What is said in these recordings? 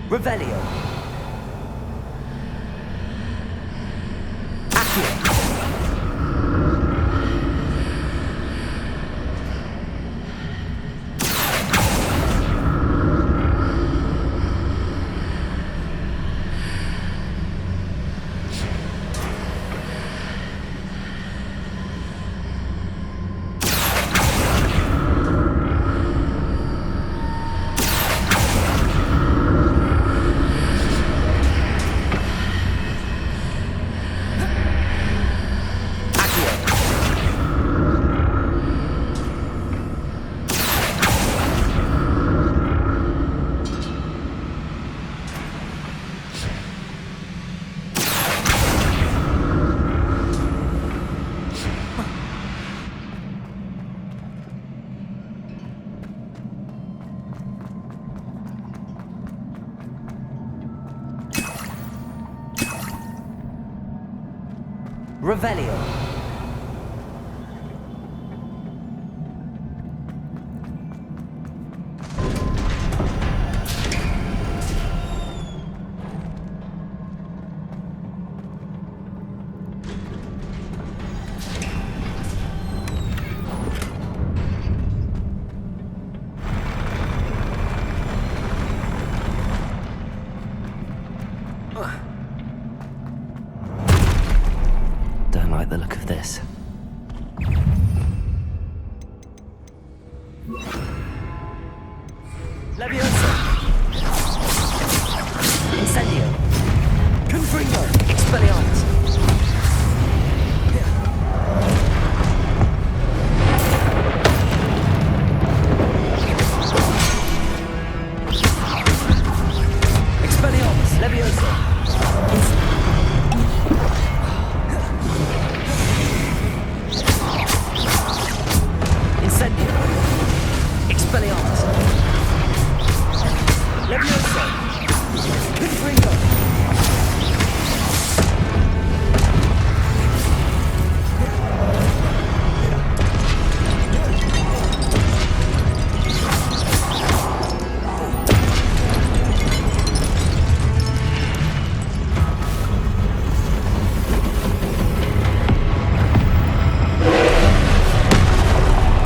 Revelio. Accio. Revelio. Don't like the look of this. Leviosa. Incendio. Confringo. Expelliarmus. Expelliarmus. Leviosa. Incendio. Expelliarmus. Leviosa. Confringo.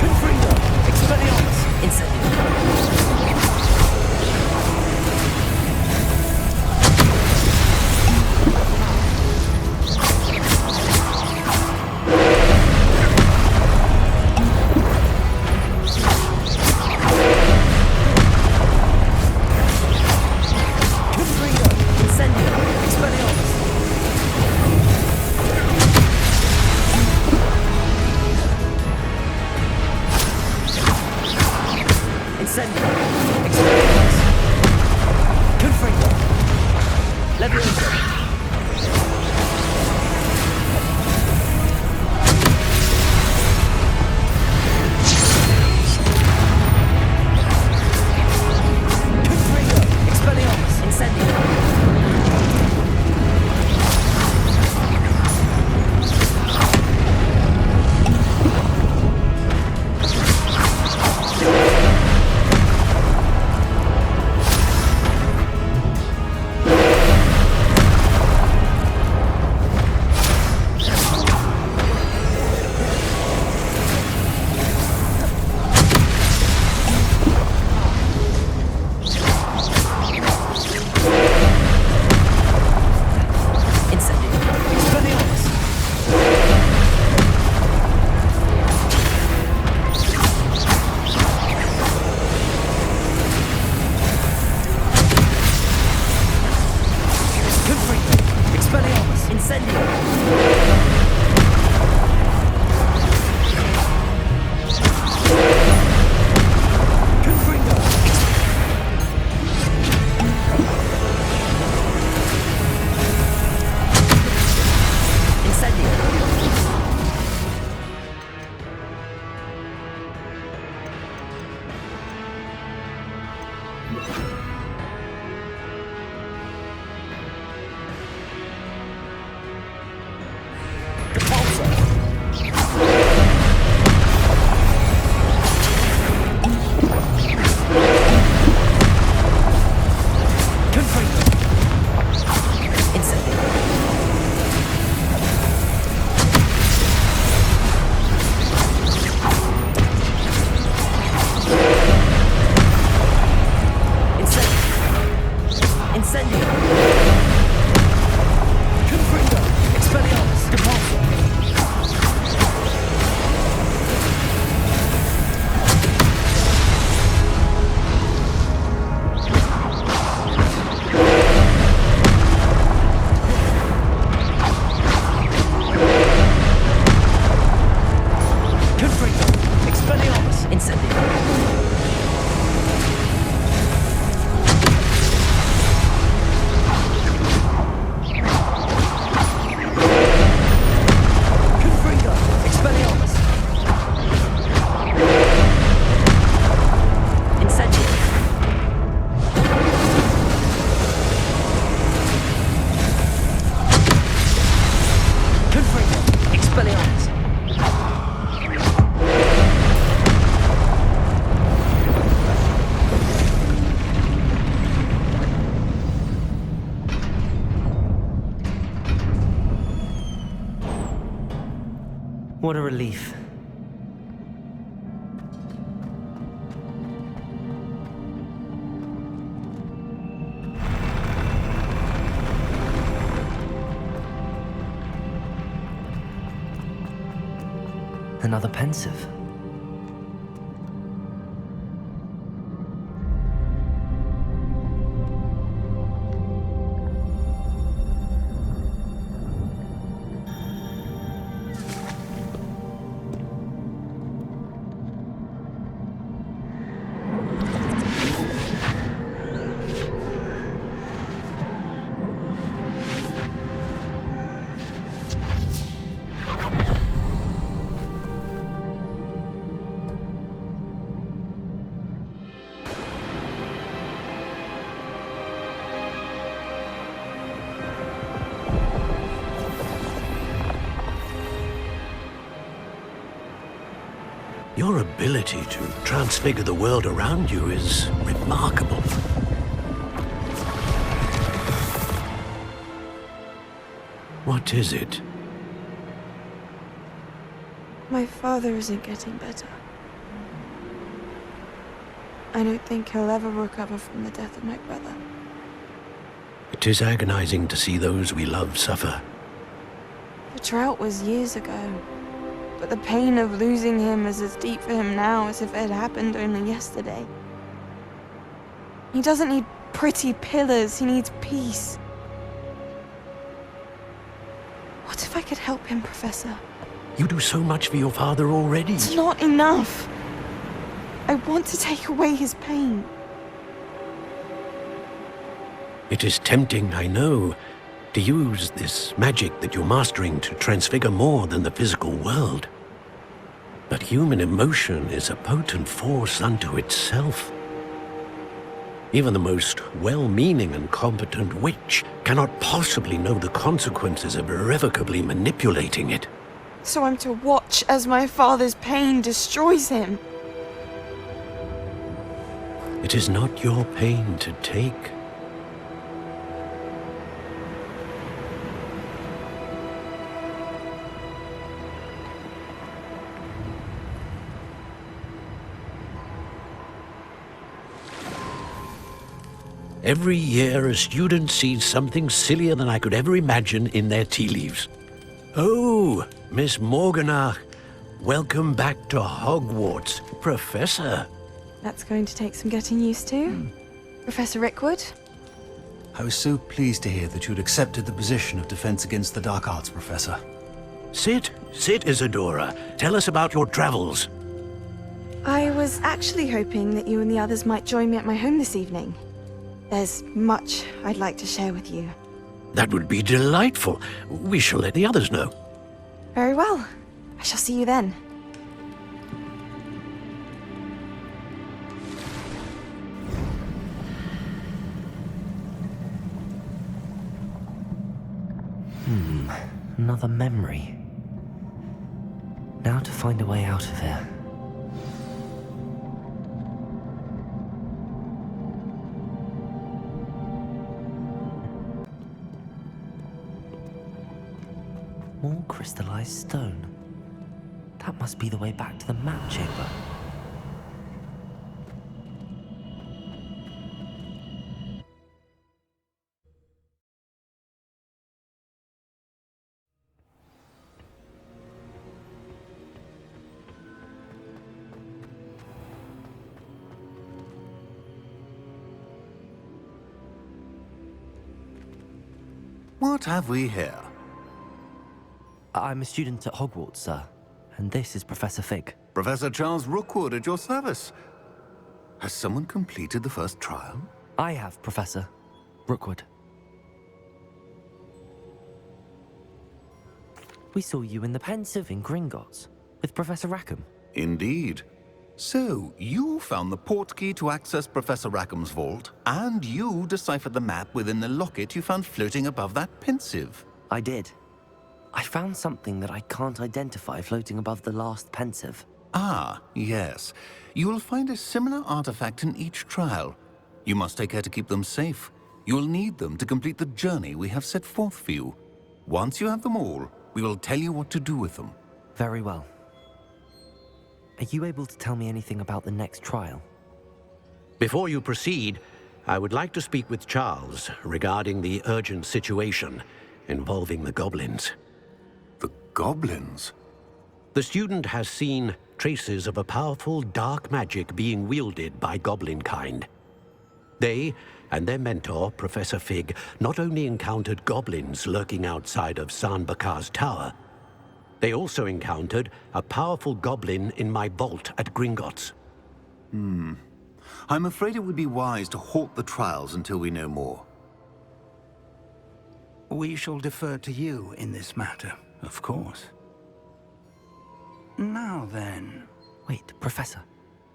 Confringo. Expelliarmus. Incendio. Confringo. Incendio. Expelliarmus. Incendio. Expelliarmus. Confringo. Leviosa. Confringo. Expelliarmus. Incendio. Incendio. Expelliarmus. Confringo. Expelliarmus. Incendio. Confringo. Incendio. Confringo. What a relief. Another pensive. Your ability to transfigure the world around you is remarkable. What is it? My father isn't getting better. I don't think he'll ever recover from the death of my brother. It is agonizing to see those we love suffer. The drought was years ago, but the pain of losing him is as deep for him now as if it had happened only yesterday. He doesn't need pretty pillars, he needs peace. What if I could help him, Professor? You do so much for your father already. It's not enough. I want to take away his pain. It is tempting, I know, to use this magic that you're mastering to transfigure more than the physical world. But human emotion is a potent force unto itself. Even the most well-meaning and competent witch cannot possibly know the consequences of irrevocably manipulating it. So I'm to watch as my father's pain destroys him. It is not your pain to take. Every year, a student sees something sillier than I could ever imagine in their tea leaves. Oh, Miss Morganach, welcome back to Hogwarts, Professor. That's going to take some getting used to. Professor Rickwood? I was so pleased to hear that you'd accepted the position of Defense Against the Dark Arts, Professor. Sit, Isadora. Tell us about your travels. I was actually hoping that you and the others might join me at my home this evening. There's much I'd like to share with you. That would be delightful. We shall let the others know. Very well. I shall see you then. Another memory. Now to find a way out of here. More crystallized stone. That must be the way back to the map chamber. What have we here? I'm a student at Hogwarts, sir. And this is Professor Fig. Professor Charles Rookwood at your service. Has someone completed the first trial? I have, Professor Rookwood. We saw you in the Pensive in Gringotts with Professor Rackham. Indeed. So, you found the portkey to access Professor Rackham's vault, and you deciphered the map within the locket you found floating above that Pensive. I did. I found something that I can't identify floating above the last Pensive. Ah, yes. You will find a similar artifact in each trial. You must take care to keep them safe. You will need them to complete the journey we have set forth for you. Once you have them all, we will tell you what to do with them. Very well. Are you able to tell me anything about the next trial? Before you proceed, I would like to speak with Charles regarding the urgent situation involving the goblins. The goblins? The student has seen traces of a powerful dark magic being wielded by goblin kind. They and their mentor, Professor Fig, not only encountered goblins lurking outside of San Bakar's tower, they also encountered a powerful goblin in my vault at Gringotts. I'm afraid it would be wise to halt the trials until we know more. We shall defer to you in this matter, of course. Now then, Wait, Professor.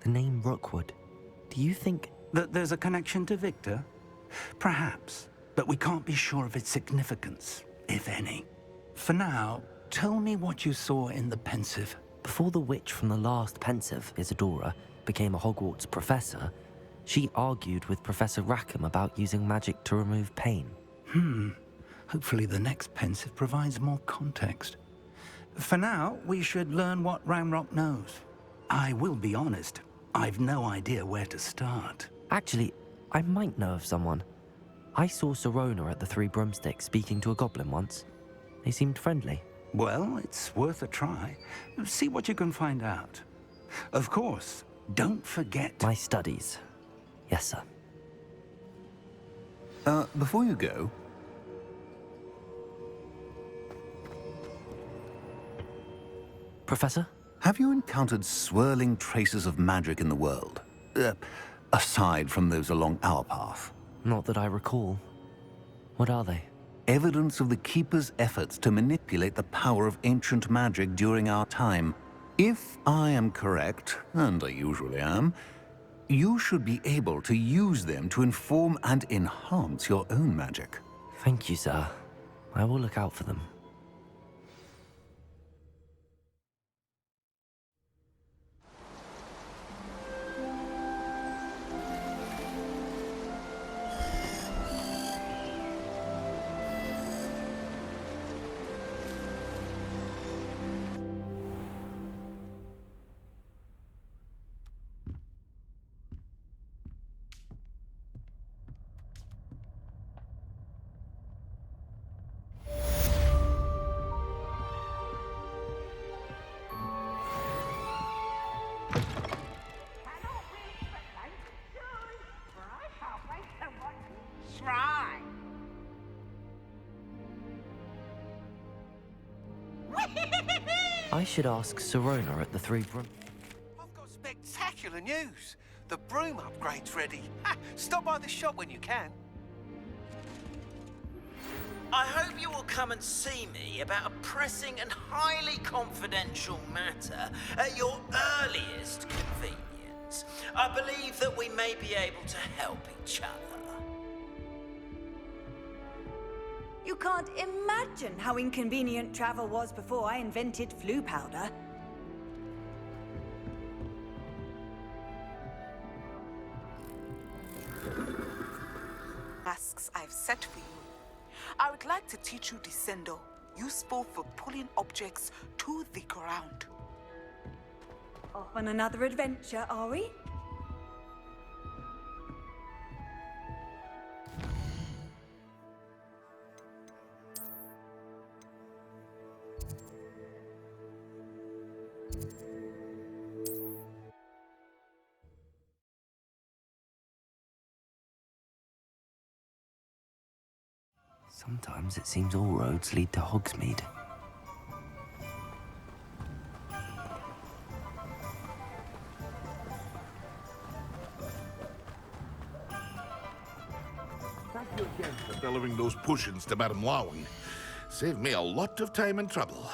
The name Rookwood. Do you think... that there's a connection to Victor? Perhaps, but we can't be sure of its significance, if any. For now, tell me what you saw in the Pensive. Before the witch from the last Pensive, Isadora, became a Hogwarts professor, she argued with Professor Rackham about using magic to remove pain. Hopefully the next Pensive provides more context. For now, we should learn what Ramrock knows. I will be honest, I've no idea where to start. Actually, I might know of someone. I saw Sirona at the Three Broomsticks speaking to a goblin once. They seemed friendly. Well, it's worth a try. See what you can find out. Of course, don't forget... My studies. Yes, sir. Before you go, Professor? have you encountered swirling traces of magic in the world? Aside from those along our path. Not that I recall. What are they? Evidence of the Keeper's efforts to manipulate the power of ancient magic during our time. If I am correct, and I usually am, you should be able to use them to inform and enhance your own magic. Thank you, sir. I will look out for them. I should ask Sirona at the Three Broom... I've got spectacular news. The broom upgrade's ready. Ha, stop by the shop when you can. I hope you will come and see me about a pressing and highly confidential matter at your earliest convenience. I believe that we may be able to help each other. You can't imagine how inconvenient travel was before I invented flu powder. Tasks I've set for you. I would like to teach you Descendo, useful for pulling objects to the ground. Off on another adventure, are we? Sometimes it seems all roads lead to Hogsmeade. Thank you again for delivering those potions to Madame Lawing. Saved me a lot of time and trouble.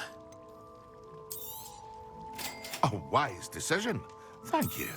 A wise decision. Thank you.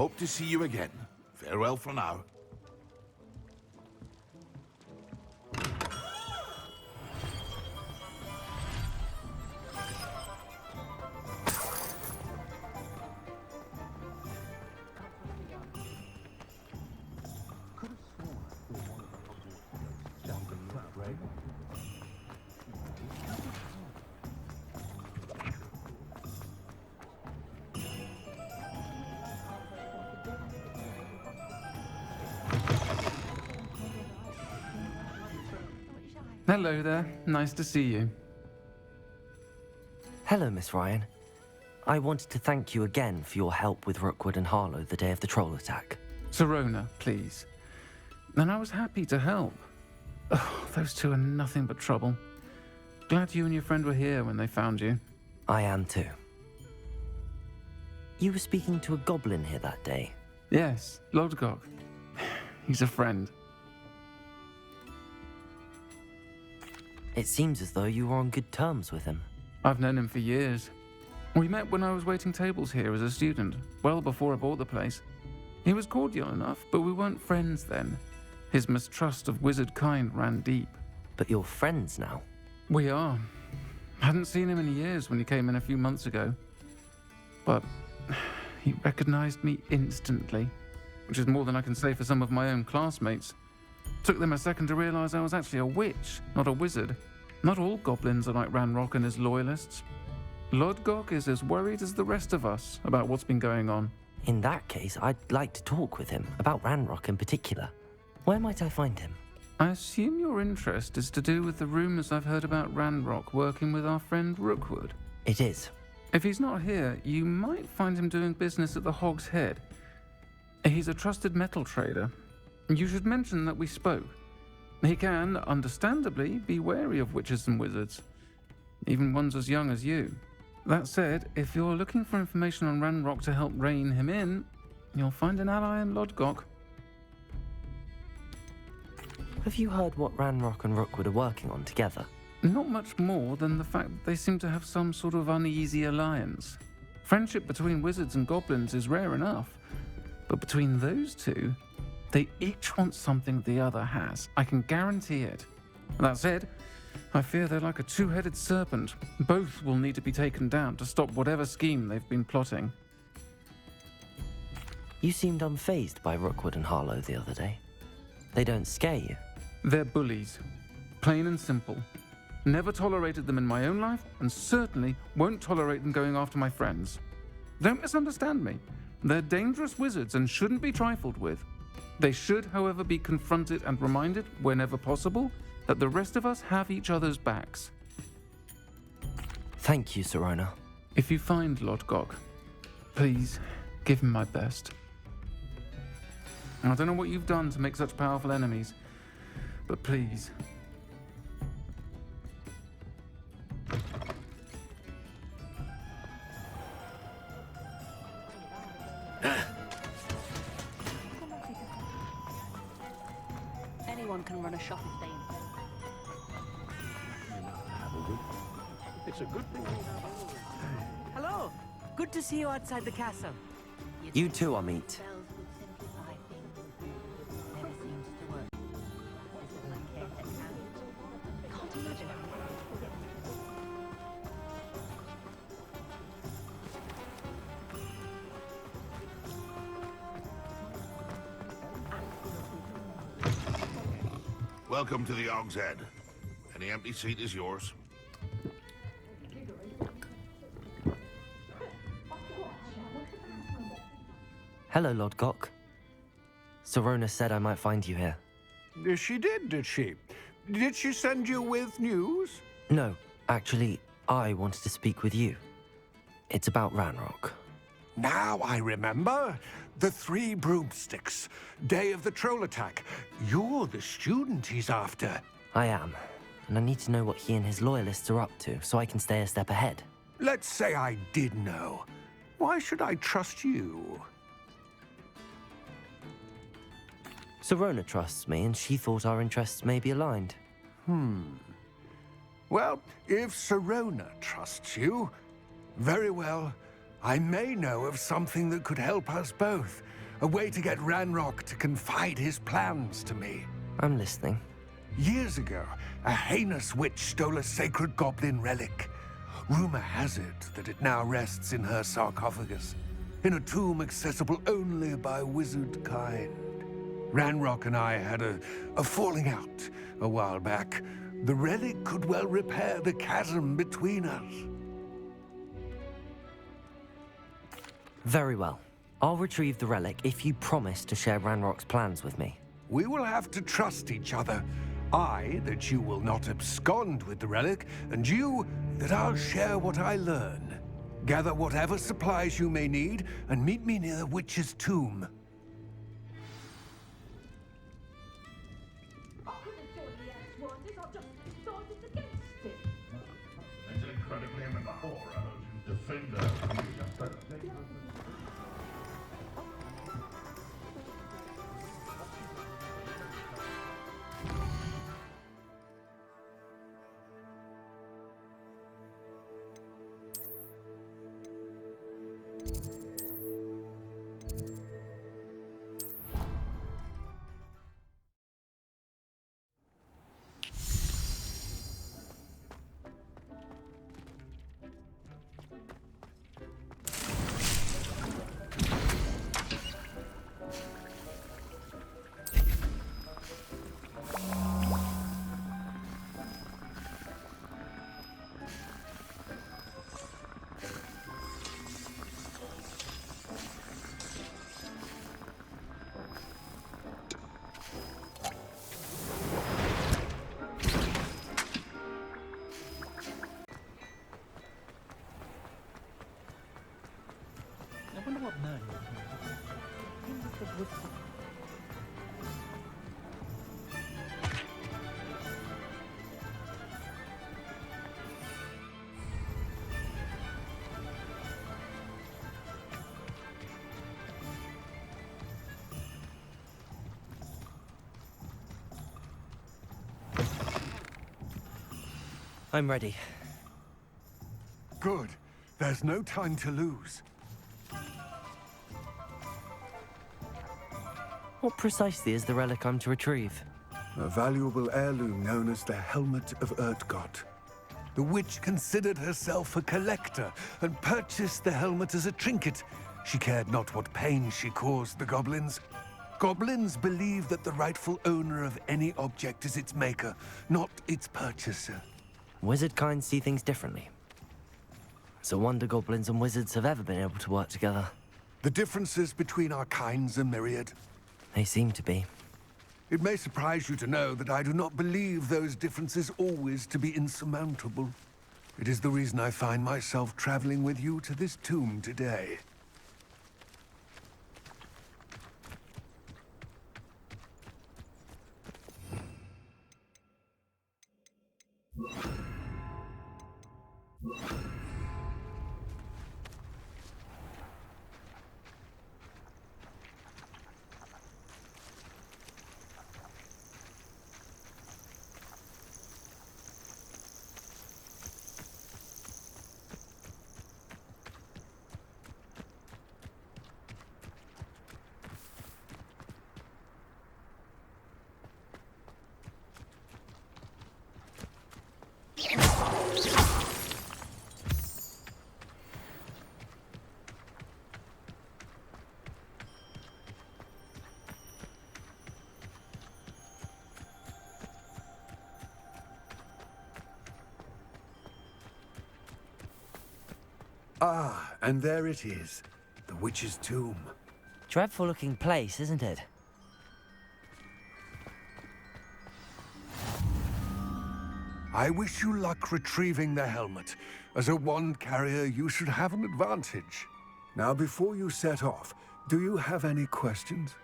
hope to see you again. Farewell for now. Hello there. Nice to see you. Hello, Miss Ryan. I wanted to thank you again for your help with Rookwood and Harlow the day of the troll attack. Sirona, please. And I was happy to help. Oh, those two are nothing but trouble. Glad you and your friend were here when they found you. I am too. You were speaking to a goblin here that day. Yes, Lodgok. He's a friend. It seems as though you were on good terms with him. I've known him for years. We met when I was waiting tables here as a student, well before I bought the place. He was cordial enough, but we weren't friends then. His mistrust of wizard kind ran deep. But you're friends now? We are. Hadn't seen him in years when he came in a few months ago. But he recognized me instantly, which is more than I can say for some of my own classmates. Took them a second to realize I was actually a witch, not a wizard. Not all goblins are like Ranrock and his loyalists. Lodgok is as worried as the rest of us about what's been going on. In that case, I'd like to talk with him, about Ranrock in particular. Where might I find him? I assume your interest is to do with the rumors I've heard about Ranrock working with our friend Rookwood. It is. If he's not here, you might find him doing business at the Hog's Head. He's a trusted metal trader. You should mention that we spoke. He can, understandably, be wary of witches and wizards, even ones as young as you. That said, if you're looking for information on Ranrock to help rein him in, you'll find an ally in Lodgok. Have you heard what Ranrock and Rookwood are working on together? Not much more than the fact that they seem to have some sort of uneasy alliance. Friendship between wizards and goblins is rare enough, but between those two, they each want something the other has. I can guarantee it. That said, I fear they're like a two-headed serpent. Both will need to be taken down to stop whatever scheme they've been plotting. You seemed unfazed by Rookwood and Harlow the other day. They don't scare you. They're bullies. Plain and simple. Never tolerated them in my own life, and certainly won't tolerate them going after my friends. Don't misunderstand me. They're dangerous wizards and shouldn't be trifled with. They should, however, be confronted and reminded, whenever possible, that the rest of us have each other's backs. Thank you, Sirona. If you find Lodgok, please give him my best. I don't know what you've done to make such powerful enemies, but please. Anyone can run a shop if they It's a good thing. Hello! Good to see you outside the castle. You too, Amit. Welcome to the Hog's Head. Any empty seat is yours. Hello, Lodgok. Sirona said I might find you here. She did she? Did she send you with news? No, actually, I wanted to speak with you. It's about Ranrock. Now I remember. The 3 broomsticks. Day of the troll attack. You're the student he's after. I am, and I need to know what he and his loyalists are up to so I can stay a step ahead. Let's say I did know. Why should I trust you? Sirona trusts me, and she thought our interests may be aligned. Well, if Sirona trusts you, very well. I may know of something that could help us both. A way to get Ranrock to confide his plans to me. I'm listening. Years ago, a heinous witch stole a sacred goblin relic. Rumor has it that it now rests in her sarcophagus, in a tomb accessible only by wizard kind. Ranrock and I had a falling out a while back. The relic could well repair the chasm between us. Very well. I'll retrieve the relic if you promise to share Ranrock's plans with me. We will have to trust each other. I, that you will not abscond with the relic, and you, that I'll share what I learn. Gather whatever supplies you may need, and meet me near the witch's tomb. It's incredibly horror defender. I wonder what man. I'm ready. Good. There's no time to lose. What precisely is the relic I'm to retrieve? A valuable heirloom known as the Helmet of Lodgok. The witch considered herself a collector and purchased the helmet as a trinket. She cared not what pain she caused the goblins. Goblins believe that the rightful owner of any object is its maker, not its purchaser. Wizard kind see things differently. It's a wonder goblins and wizards have ever been able to work together. The differences between our kinds are myriad. They seem to be. It may surprise you to know that I do not believe those differences always to be insurmountable. It is the reason I find myself traveling with you to this tomb today. Ah, and there it is. The witch's tomb. Dreadful looking place, isn't it? I wish you luck retrieving the helmet. As a wand carrier, you should have an advantage. Now, before you set off, do you have any questions?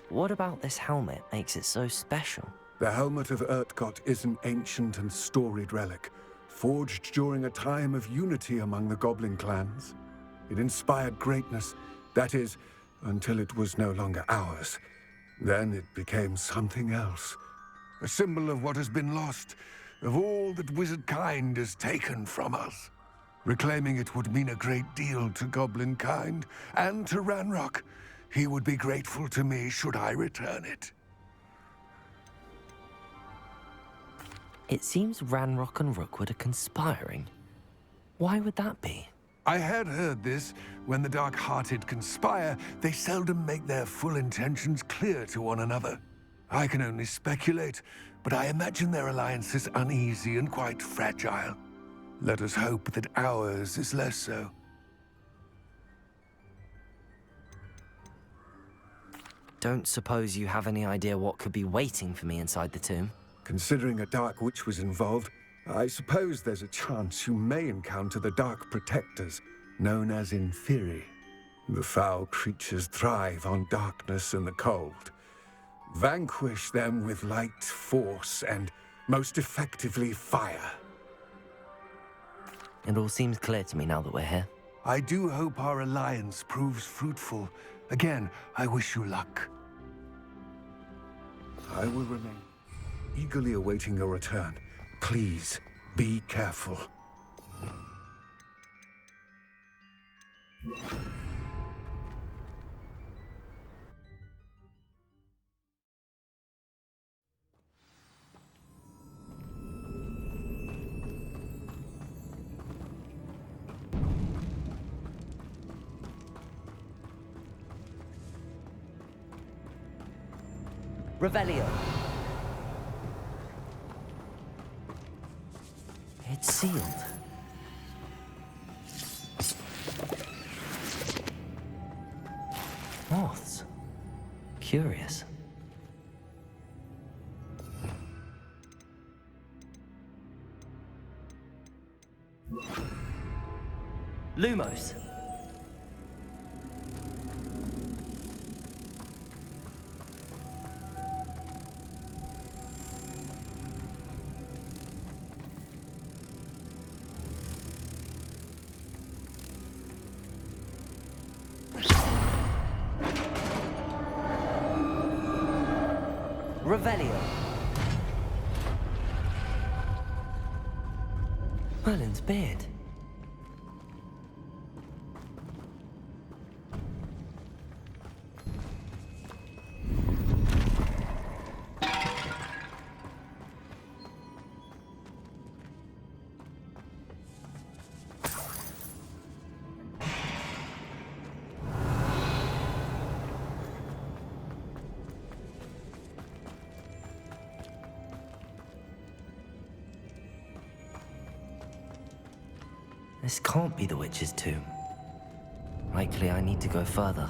What about this helmet makes it so special? The Helmet of Lodgok is an ancient and storied relic, forged during a time of unity among the goblin clans. It inspired greatness, that is, until it was no longer ours. Then it became something else. A symbol of what has been lost, of all that wizard kind has taken from us. Reclaiming it would mean a great deal to goblin kind, and to Ranrock. He would be grateful to me should I return it. It seems Ranrock and Rookwood are conspiring. Why would that be? I had heard this. When the dark-hearted conspire, they seldom make their full intentions clear to one another. I can only speculate, but I imagine their alliance is uneasy and quite fragile. Let us hope that ours is less so. Don't suppose you have any idea what could be waiting for me inside the tomb? Considering a Dark Witch was involved, I suppose there's a chance you may encounter the Dark Protectors, known as Inferi. The foul creatures thrive on darkness and the cold. Vanquish them with light, force, and most effectively fire. It all seems clear to me now that we're here. I do hope our alliance proves fruitful. Again, I wish you luck. I will remain eagerly awaiting your return. Please, be careful. Revelio. It's sealed. Moths. Curious. Lumos. Revelio. Merlin's beard. This can't be the witch's tomb. Likely I need to go further.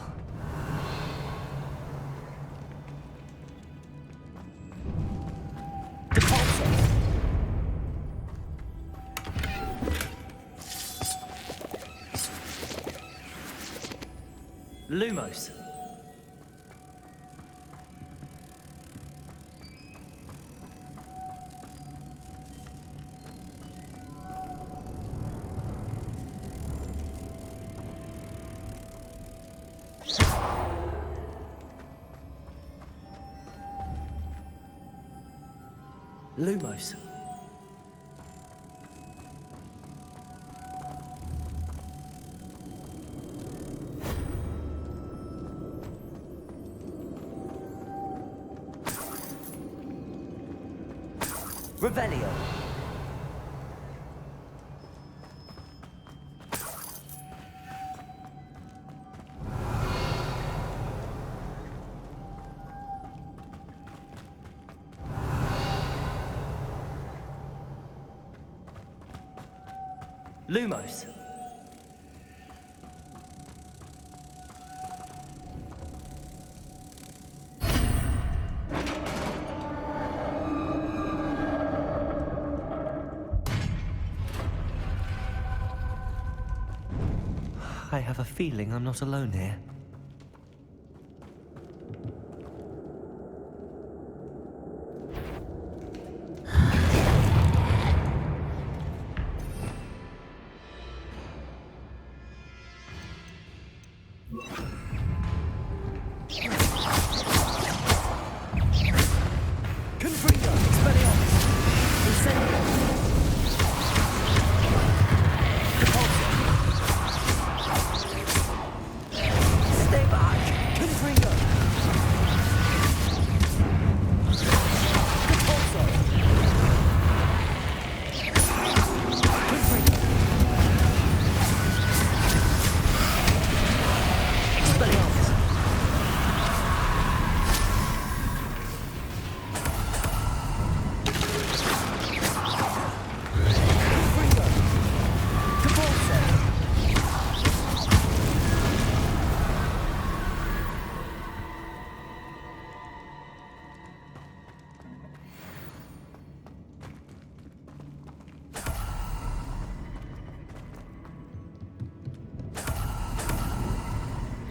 Lumos. Lumos. Revelio. Lumos. I have a feeling I'm not alone here. Incendio. Repulsor.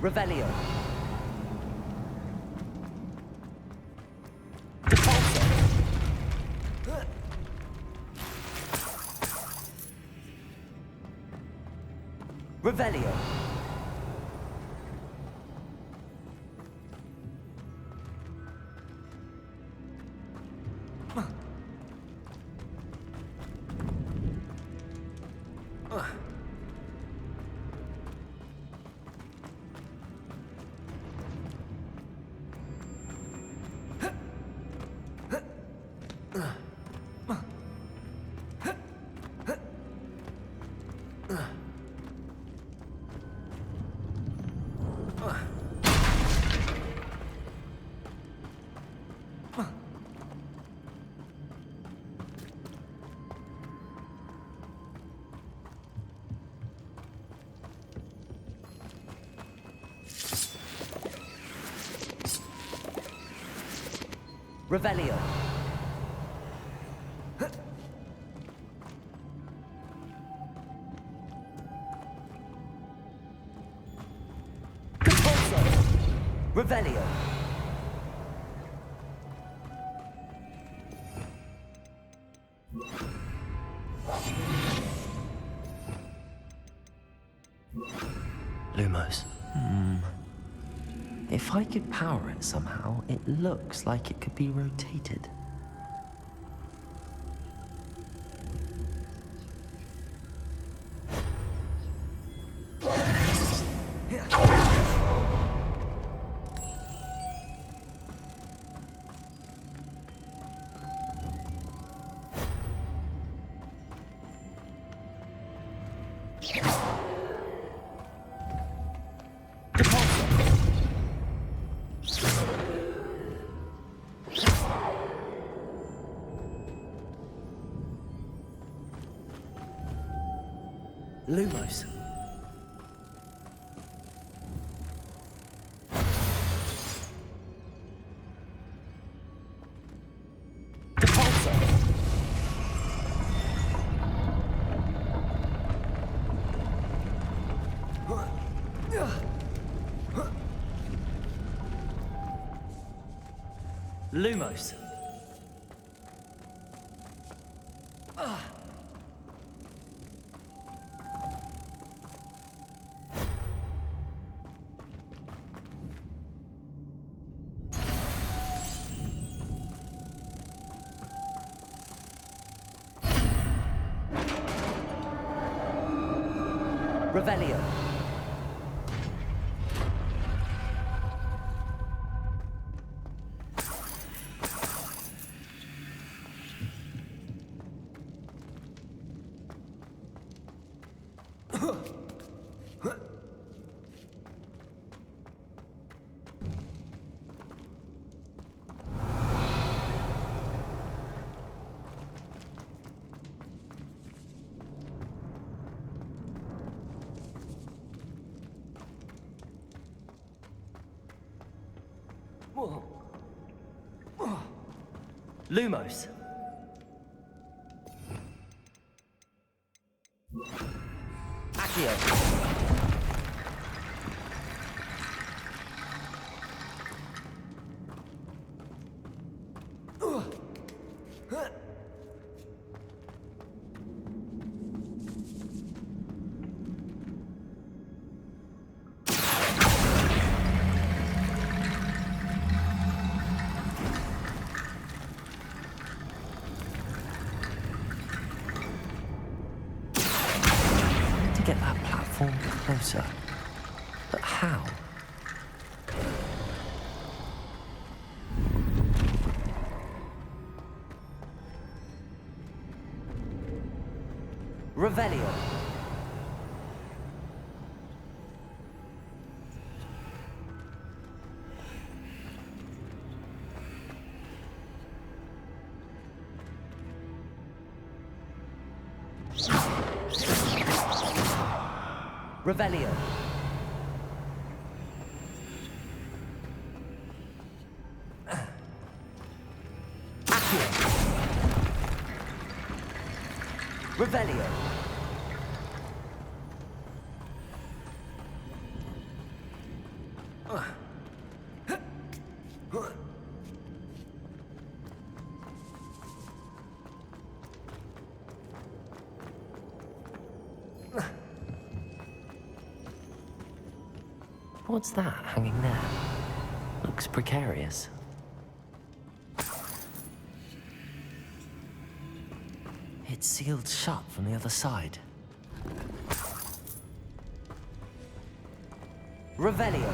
Revelio. Repulsor. Revelio. Revelio. Repulsor. Revelio. Lumos. If I could power it somehow, it looks like it could be rotated. Lumos. Repulsor. Lumos. Revelio. Lumos. Accio. Get that platform closer. But how? Revelio. Revelio. Accio. Revelio. What's that hanging there? Looks precarious. It's sealed shut from the other side. Revelio.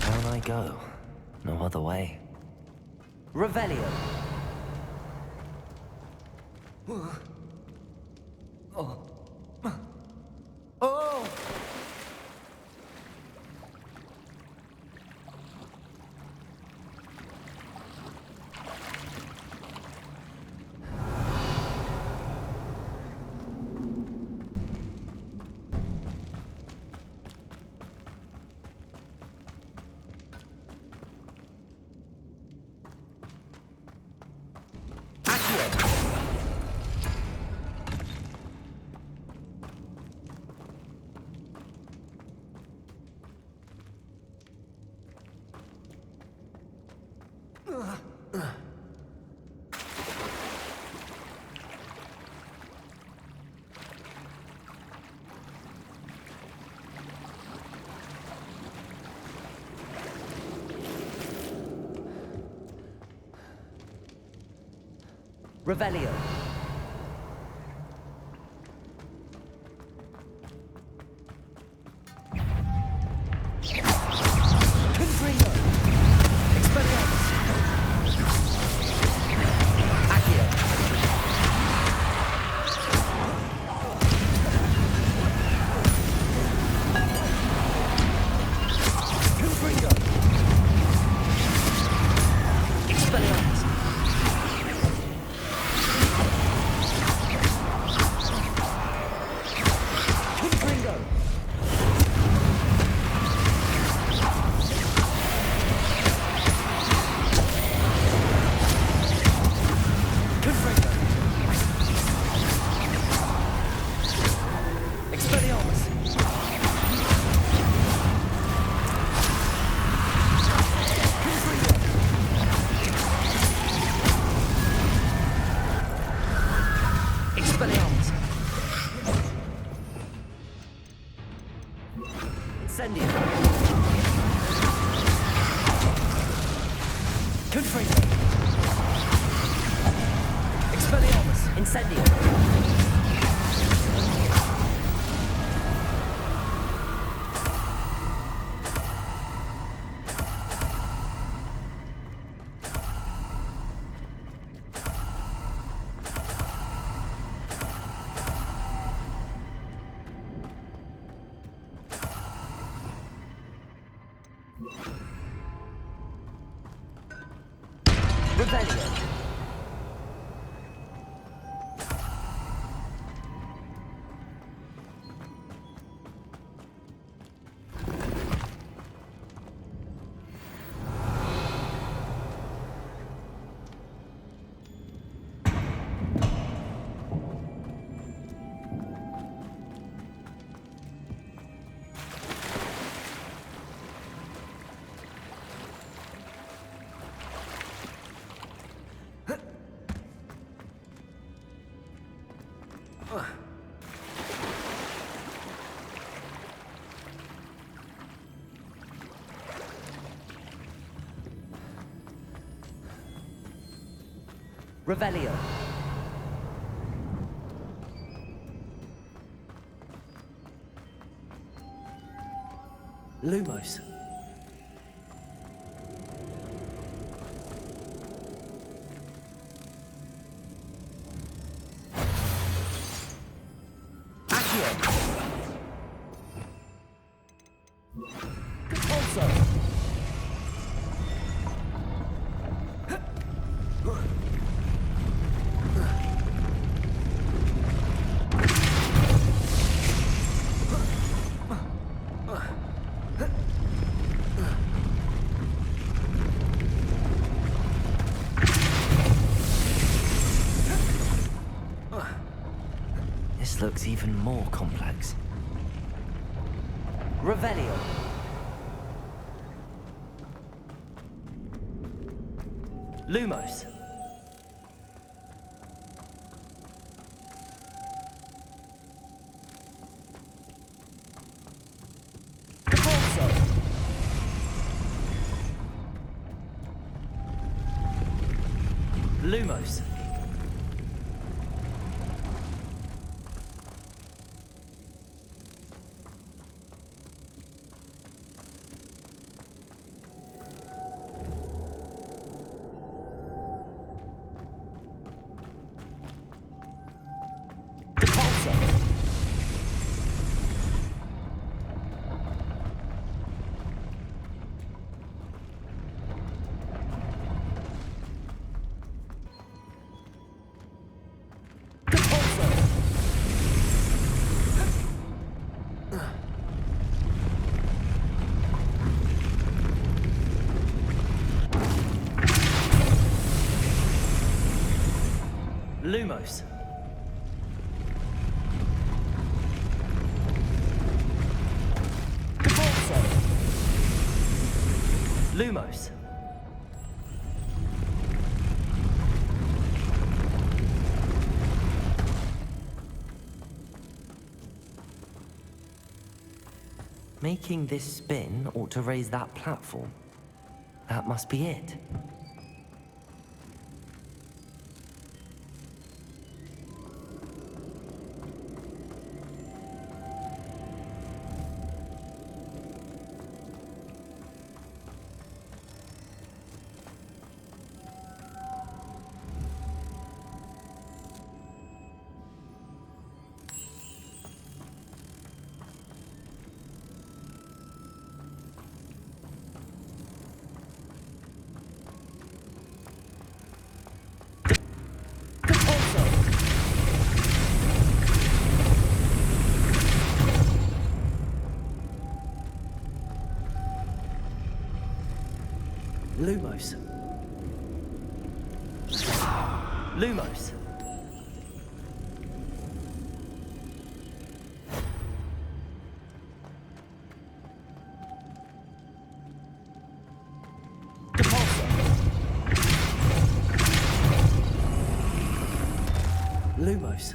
Down I go. No other way. Revelio. Revelio. Confringo. Expelliarmus. Accio. Confringo. Expelliarmus. Incendio. Confringo. Expelliarmus. Incendio. Revelio. Revelio. Lumos. looks even more complex. Revelio. Lumos. Corso. Lumos. Lumos. Corso. Lumos. Making this spin ought to raise that platform. That must be it. Lumos. Lumos. Lumos.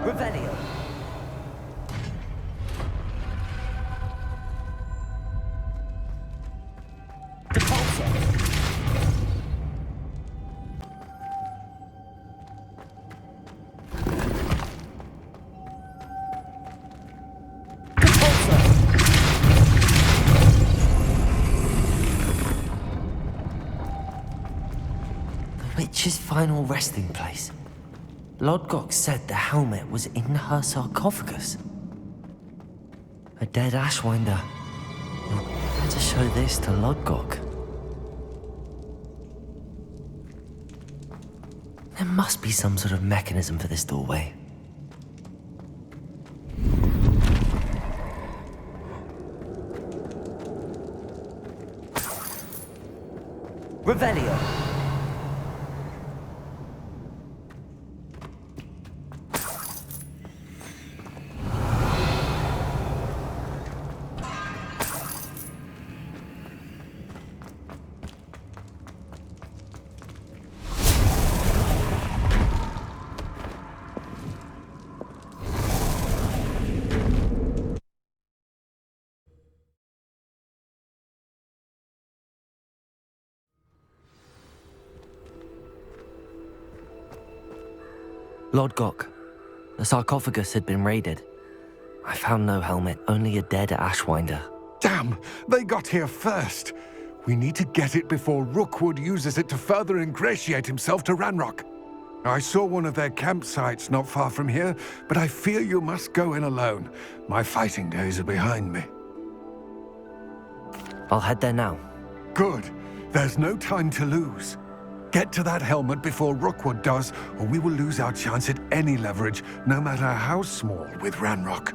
Revelio. The witch's final resting place. Lodgok said the helmet was in her sarcophagus. A dead Ashwinder. You'll better show this to Lodgok. There must be some sort of mechanism for this doorway. Revelio. Lodgok. The sarcophagus had been raided. I found no helmet, only a dead Ashwinder. Damn! They got here first. We need to get it before Rookwood uses it to further ingratiate himself to Ranrock. I saw one of their campsites not far from here, but I fear you must go in alone. My fighting days are behind me. I'll head there now. Good. There's no time to lose. Get to that helmet before Rookwood does, or we will lose our chance at any leverage, no matter how small, with Ranrock.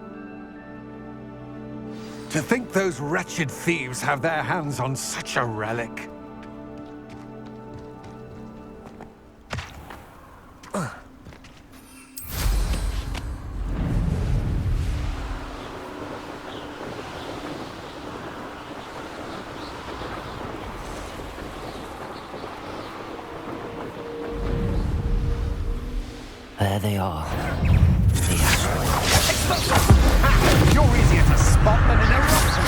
To think those wretched thieves have their hands on such a relic. There they are. You're easier to spot than an eruption.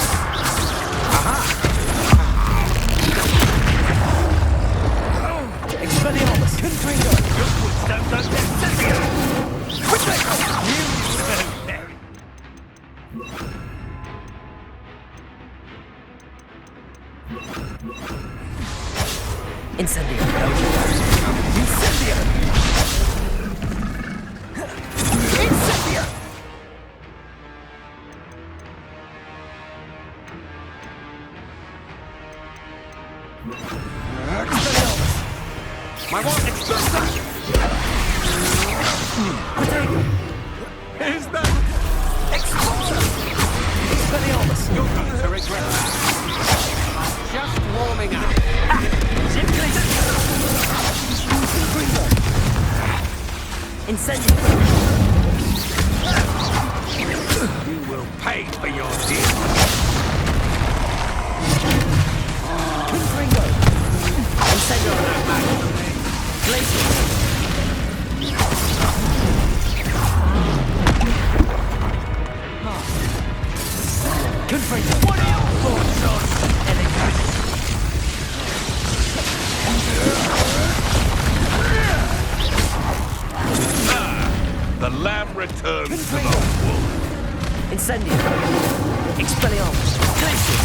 Expelliarmus! Confringo! Your footsteps don't get Cynthia! Quickly! You deserve them! Incendio! Incendio! Incendio! My one explosion! Is that explosion? Expelliarmus! You're going to regret that. Just warming up. Incendio! You will pay for your deeds. Confringo! Incendio! Glacier! Confringo! What are your thoughts on elegance? The lamb returns to the wolf. Incendio! Expelliarmus! Glacier!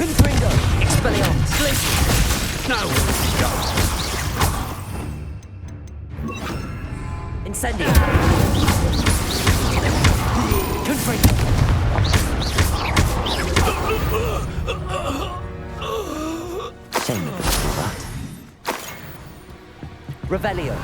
Confringo! Expelliarmus! Glacier! Nowhere to go. Incendio! Confringo! Shame it was all that. Revelio!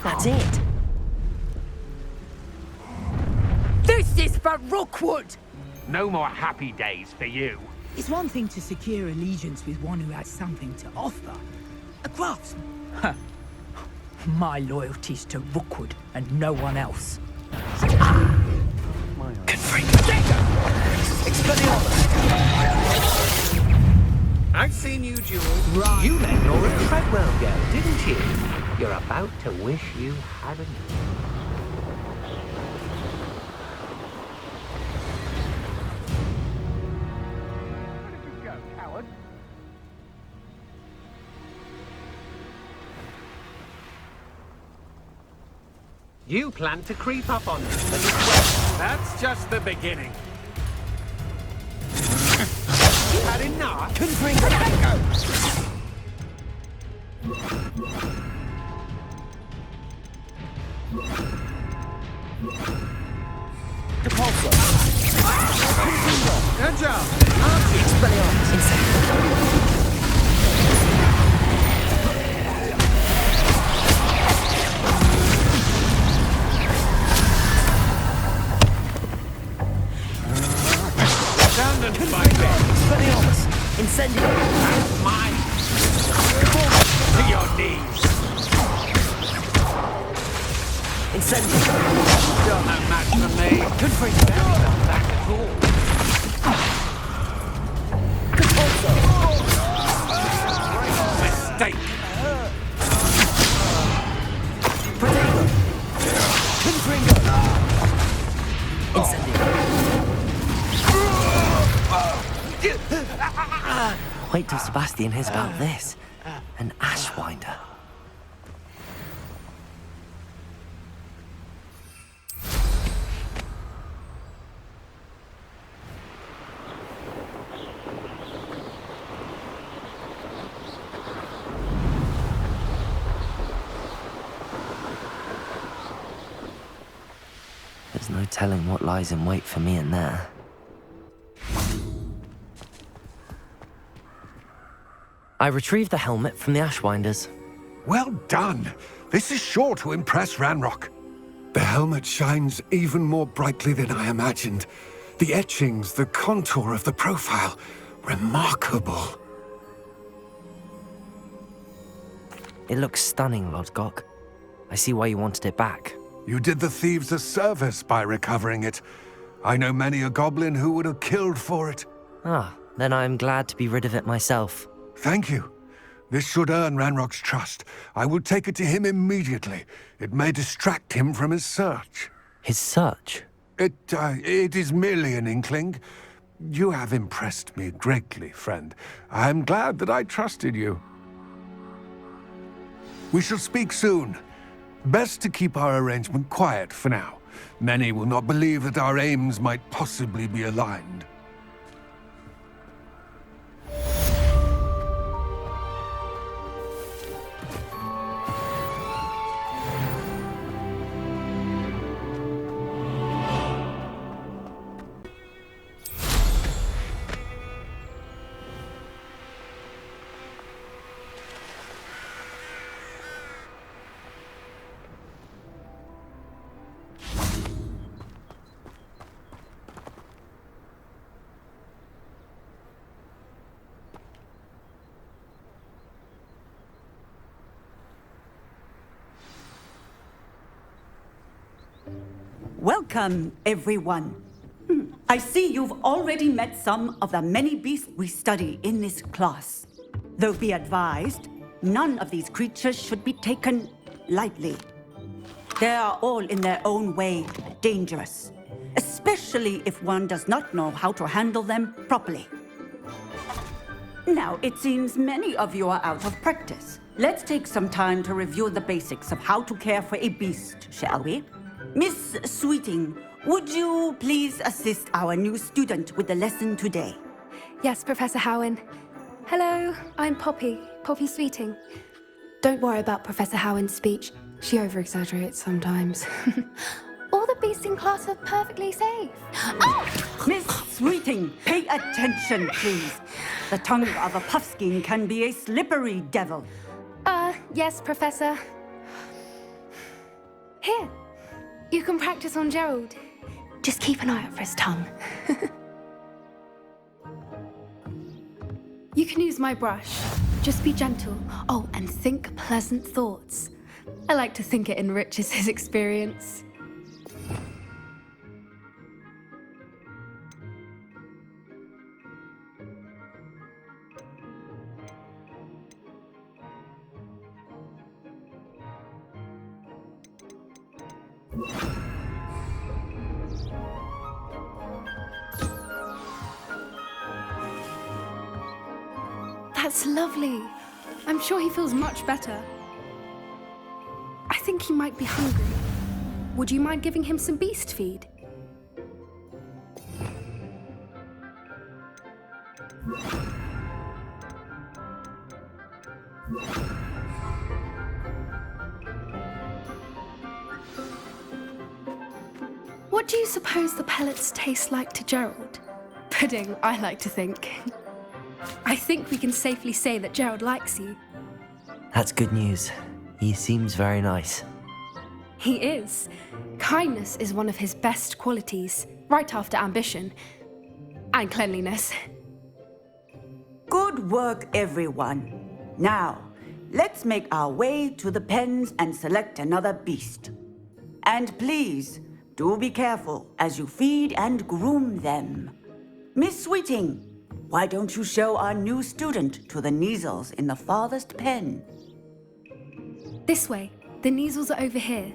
That's it. This is for Rookwood! No more happy days for you. It's one thing to secure allegiance with one who has something to offer. A craftsman. My loyalty's to Rookwood and no one else. I've seen you, Jewel. Right. You let Nora Treadwell go, didn't you? You're about to wish you hadn't. Where did you go, coward? You plan to creep up on us, but well, that's just the beginning. You had enough? Depulso. Agile. Expelliarmus. Incendio. Expelliarmus. Incendio. That's mine. To your knees. Incendio. You're no match for me. Confringo. Not that at all. Depulso. Mistake. Protego. Confringo. Incendio. Wait till Sebastian hears about this. An Ashwinder. There's no telling what lies in wait for me in there. I retrieved the helmet from the Ashwinders. Well done. This is sure to impress Ranrock. The helmet shines even more brightly than I imagined. The etchings, the contour of the profile. Remarkable. It looks stunning, Lodgok. I see why you wanted it back. You did the thieves a service by recovering it. I know many a goblin who would have killed for it. Ah, then I am glad to be rid of it myself. Thank you. This should earn Ranrock's trust. I will take it to him immediately. It may distract him from his search. His search? It is merely an inkling. You have impressed me greatly, friend. I am glad that I trusted you. We shall speak soon. Best to keep our arrangement quiet for now. Many will not believe that our aims might possibly be aligned. Welcome, everyone. I see you've already met some of the many beasts we study in this class. Though be advised, none of these creatures should be taken lightly. They are all in their own way dangerous, especially if one does not know how to handle them properly. Now, it seems many of you are out of practice. Let's take some time to review the basics of how to care for a beast, shall we? Miss Sweeting, would you please assist our new student with the lesson today? Yes, Professor Howen. Hello, I'm Poppy Sweeting. Don't worry about Professor Howen's speech. She over-exaggerates sometimes. All the beasts in class are perfectly safe. Oh! Miss Sweeting, pay attention, please. The tongue of a puffskein can be a slippery devil. Yes, Professor. Here, you can practice on Gerald. Just keep an eye out for his tongue. You can use my brush. Just be gentle. Oh, and think pleasant thoughts. I like to think it enriches his experience. That's lovely. I'm sure he feels much better. I think he might be hungry. would you mind giving him some beast feed? What do you suppose the pellets taste like to Gerald? Pudding, I like to think. I think we can safely say that Gerald likes you. That's good news. He seems very nice. He is. Kindness is one of his best qualities, right after ambition. And cleanliness. Good work, everyone. Now, let's make our way to the pens and select another beast. And please, do be careful as you feed and groom them. Miss Sweeting, why don't you show our new student to the Kneazles in the farthest pen? This way. The Kneazles are over here.